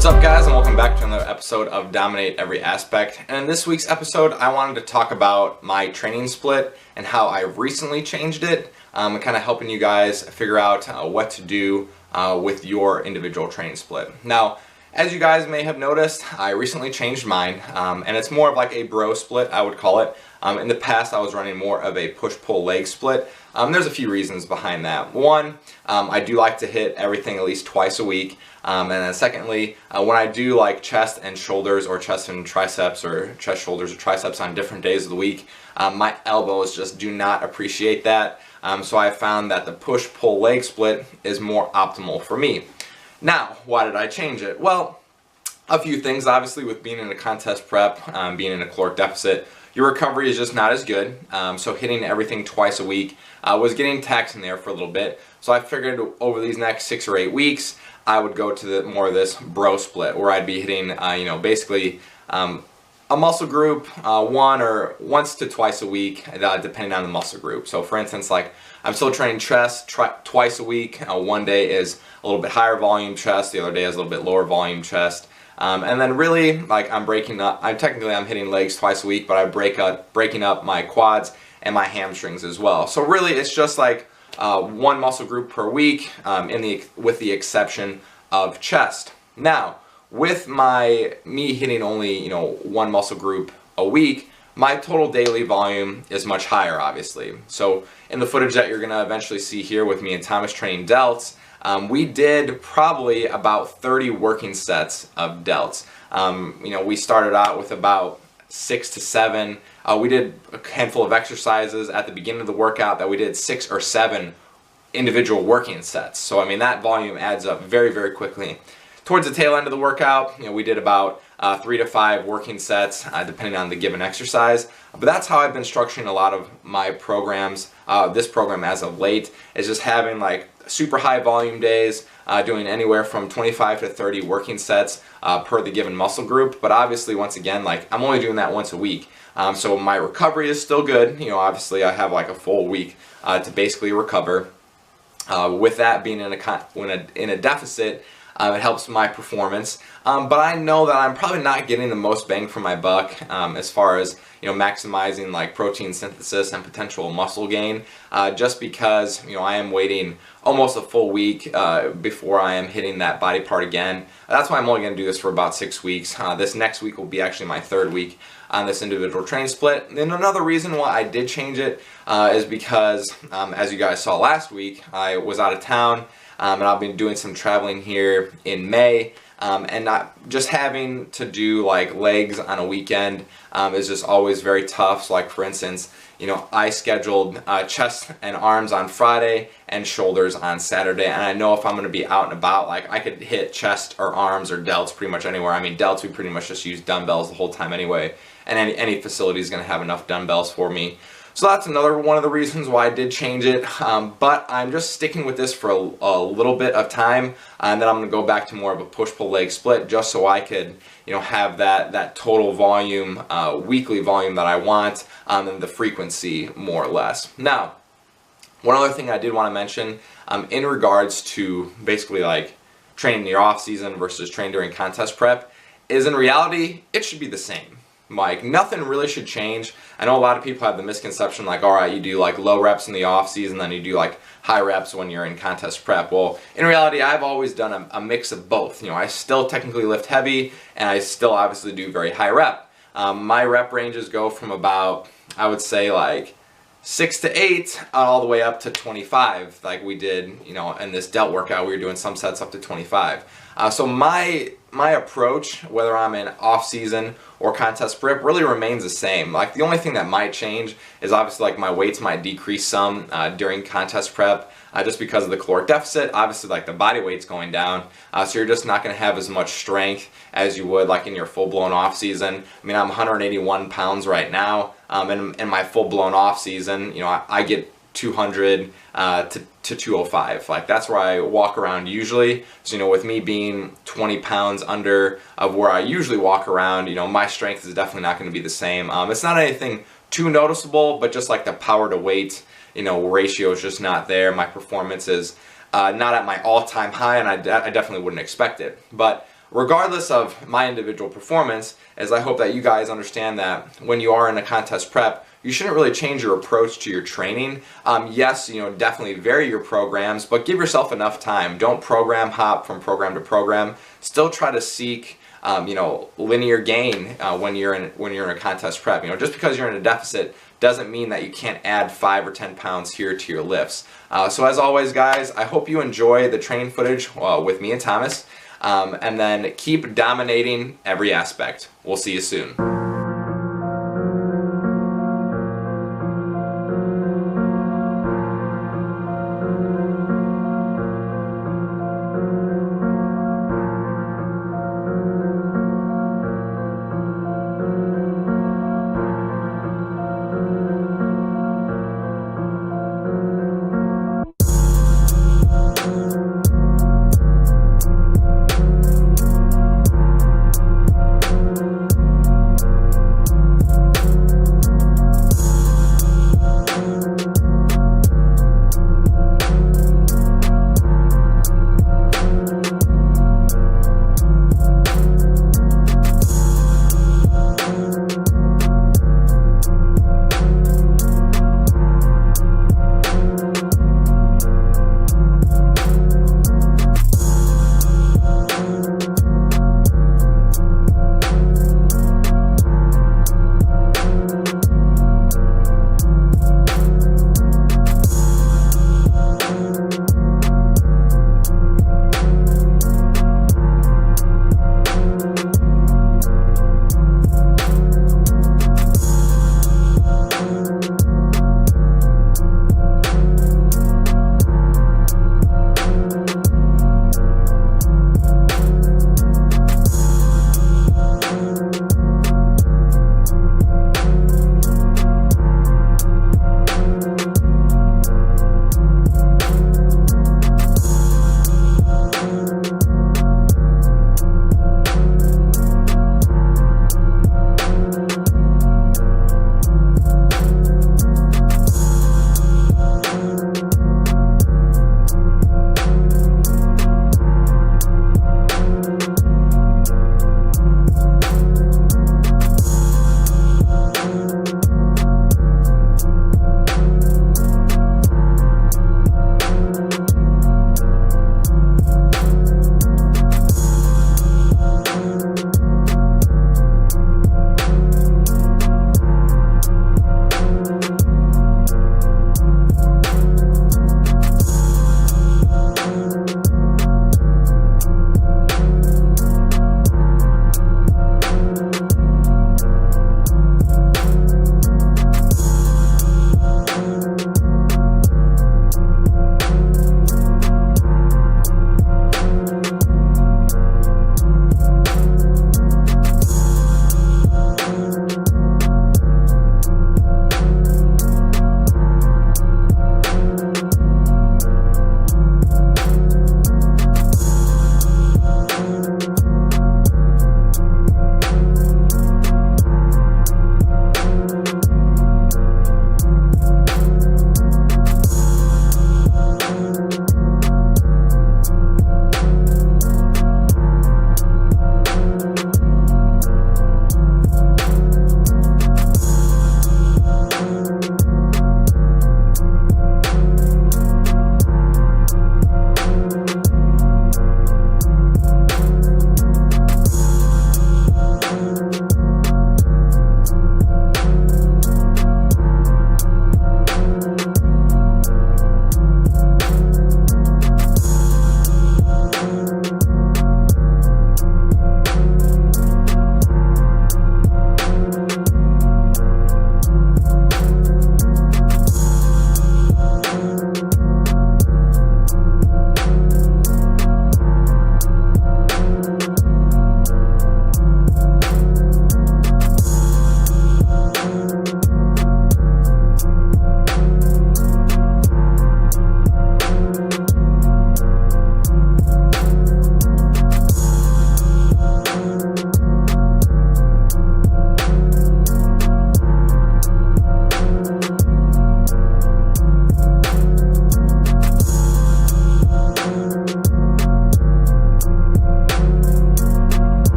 What's up, guys, and welcome back to another episode of Dominate Every Aspect. And in this week's episode, I wanted to talk about my training split and how I recently changed it, and kind of helping you guys figure out what to do with your individual training split. Now, as you guys may have noticed, I recently changed mine, and it's more of like a bro split, I would call it. In the past, I was running more of a push-pull leg split. There's a few reasons behind that. One, I do like to hit everything at least twice a week. And then secondly, when I do like chest and shoulders, or chest and triceps, or chest, shoulders, or triceps on different days of the week, my elbows just do not appreciate that. So I found that the push-pull leg split is more optimal for me. Now, why did I change it? Well, a few things. Obviously, with being in a contest prep, being in a caloric deficit, your recovery is just not as good. So hitting everything twice a week was getting taxing there for a little bit. So I figured over these next 6 or 8 weeks, I would go to more of this bro split, where I'd be hitting, basically a muscle group once to twice a week, depending on the muscle group. So for instance, like I'm still training chest twice a week. One day is a little bit higher volume chest, the other day is a little bit lower volume chest. And then really, like I'm hitting legs twice a week, but I'm breaking up my quads and my hamstrings as well. So really, it's just like one muscle group per week, with the exception of chest. Now, with me hitting only one muscle group a week, my total daily volume is much higher, obviously. So in the footage that you're gonna eventually see here with me and Thomas training delts, we did probably about 30 working sets of delts. We started out with about 6 to 7. We did a handful of exercises at the beginning of the workout that we did 6 or 7 individual working sets. So I mean, that volume adds up very, very quickly. Towards the tail end of the workout, we did about 3 to 5 working sets, depending on the given exercise. But that's how I've been structuring a lot of my programs. This program as of late is just having like super high volume days, doing anywhere from 25 to 30 working sets per the given muscle group. But obviously, once again, like I'm only doing that once a week. So my recovery is still good. Obviously I have like a full week to basically recover. With that being in a deficit, it helps my performance, but I know that I'm probably not getting the most bang for my buck as far as maximizing like protein synthesis and potential muscle gain, just because I am waiting almost a full week before I am hitting that body part again. That's why I'm only going to do this for about 6 weeks. This next week will be actually my 3rd week on this individual training split. And another reason why I did change it is because, as you guys saw last week, I was out of town. And I've been doing some traveling here in May, and not just having to do like legs on a weekend is just always very tough. So like for instance, I scheduled chest and arms on Friday and shoulders on Saturday, and I know if I'm going to be out and about, like I could hit chest or arms or delts pretty much anywhere. I mean, delts we pretty much just use dumbbells the whole time anyway, and any facility is going to have enough dumbbells for me. So that's another one of the reasons why I did change it, but I'm just sticking with this for a little bit of time, and then I'm going to go back to more of a push-pull leg split, just so I could have that total volume, weekly volume that I want, and the frequency more or less. Now, one other thing I did want to mention in regards to basically like training in your off season versus training during contest prep is, in reality, it should be the same. Like, nothing really should change. I know a lot of people have the misconception like, all right, you do like low reps in the off season, then you do like high reps when you're in contest prep. Well, in reality, I've always done a mix of both. I still technically lift heavy, and I still obviously do very high rep. My rep ranges go from about, I would say, like 6 to 8 all the way up to 25, like we did, in this delt workout. We were doing some sets up to 25. So my approach, whether I'm in off season or contest prep, really remains the same. Like the only thing that might change is obviously like my weights might decrease some during contest prep, just because of the caloric deficit. Obviously, like the body weight's going down, so you're just not going to have as much strength as you would like in your full-blown off season. I mean, I'm 181 pounds right now. In my full-blown off season, I get 200 to 205. Like that's where I walk around usually. So with me being 20 pounds under of where I usually walk around, my strength is definitely not going to be the same. It's not anything too noticeable, but just like the power to weight, ratio is just not there. My performance is not at my all-time high, and I definitely wouldn't expect it. But regardless of my individual performance, is I hope that you guys understand that when you are in a contest prep, you shouldn't really change your approach to your training. Yes, definitely vary your programs, but give yourself enough time. Don't program hop from program to program. Still try to seek linear gain when you're in a contest prep. Just because you're in a deficit doesn't mean that you can't add 5 or 10 pounds here to your lifts. So as always, guys, I hope you enjoy the training footage with me and Thomas, and then keep dominating every aspect. We'll see you soon.